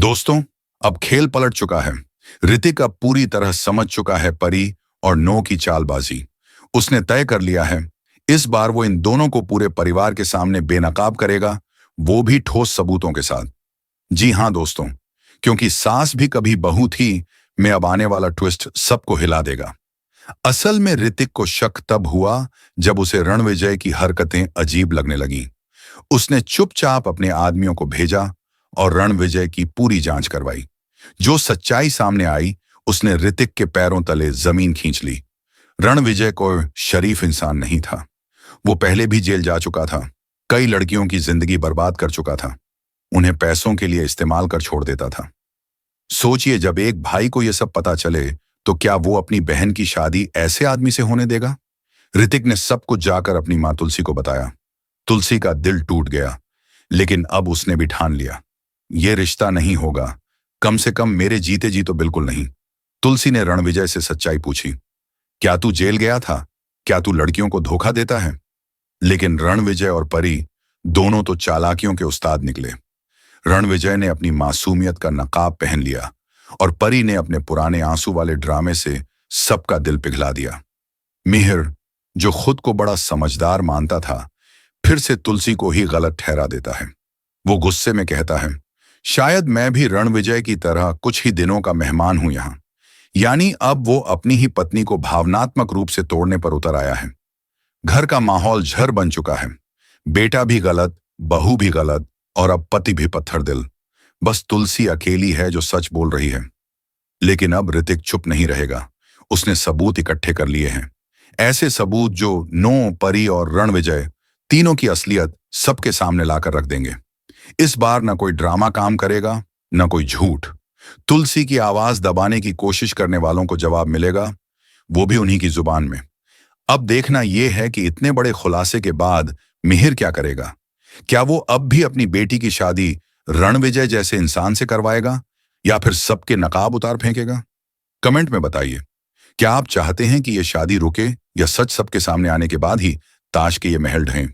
दोस्तों, अब खेल पलट चुका है। ऋतिक अब पूरी तरह समझ चुका है परी और नो की चालबाजी। उसने तय कर लिया है, इस बार वो इन दोनों को पूरे परिवार के सामने बेनकाब करेगा, वो भी ठोस सबूतों के साथ। जी हाँ दोस्तों, क्योंकि सास भी कभी बहू थी में अब आने वाला ट्विस्ट सबको हिला देगा। असल में ऋतिक को शक तब हुआ जब उसे रणविजय की हरकतें अजीब लगने लगीं। उसने चुपचाप अपने आदमियों को भेजा और रणविजय की पूरी जांच करवाई। जो सच्चाई सामने आई, उसने ऋतिक के पैरों तले जमीन खींच ली। रणविजय को शरीफ इंसान नहीं था। वो पहले भी जेल जा चुका था, कई लड़कियों की जिंदगी बर्बाद कर चुका था, उन्हें पैसों के लिए इस्तेमाल कर छोड़ देता था। सोचिए, जब एक भाई को यह सब पता चले तो क्या वो अपनी बहन की शादी ऐसे आदमी से होने देगा? ऋतिक ने सब कुछ जाकर अपनी मां तुलसी को बताया। तुलसी का दिल टूट गया, लेकिन अब उसने भी ठान लिया, ये रिश्ता नहीं होगा, कम से कम मेरे जीते जी तो बिल्कुल नहीं। तुलसी ने रणविजय से सच्चाई पूछी, क्या तू जेल गया था? क्या तू लड़कियों को धोखा देता है? लेकिन रणविजय और परी दोनों तो चालाकियों के उस्ताद निकले। रणविजय ने अपनी मासूमियत का नकाब पहन लिया और परी ने अपने पुराने आंसू वाले ड्रामे से सबका दिल पिघला दिया। मिहिर, जो खुद को बड़ा समझदार मानता था, फिर से तुलसी को ही गलत ठहरा देता है। वो गुस्से में कहता है, शायद मैं भी रणविजय की तरह कुछ ही दिनों का मेहमान हूं यहां। यानी अब वो अपनी ही पत्नी को भावनात्मक रूप से तोड़ने पर उतर आया है। घर का माहौल झर बन चुका है। बेटा भी गलत, बहू भी गलत और अब पति भी पत्थर दिल। बस तुलसी अकेली है जो सच बोल रही है। लेकिन अब ऋतिक चुप नहीं रहेगा। उसने सबूत इकट्ठे कर लिए हैं, ऐसे सबूत जो नो, परी और रणविजय तीनों की असलियत सबके सामने लाकर रख देंगे। इस बार न कोई ड्रामा काम करेगा, न कोई झूठ। तुलसी की आवाज दबाने की कोशिश करने वालों को जवाब मिलेगा, वो भी उन्हीं की जुबान में। अब देखना यह है कि इतने बड़े खुलासे के बाद मिहिर क्या करेगा। क्या वो अब भी अपनी बेटी की शादी रणविजय जैसे इंसान से करवाएगा या फिर सबके नकाब उतार फेंकेगा? कमेंट में बताइए, क्या आप चाहते हैं कि यह शादी रुके या सच सबके सामने आने के बाद ही ताश के ये महल ढहें?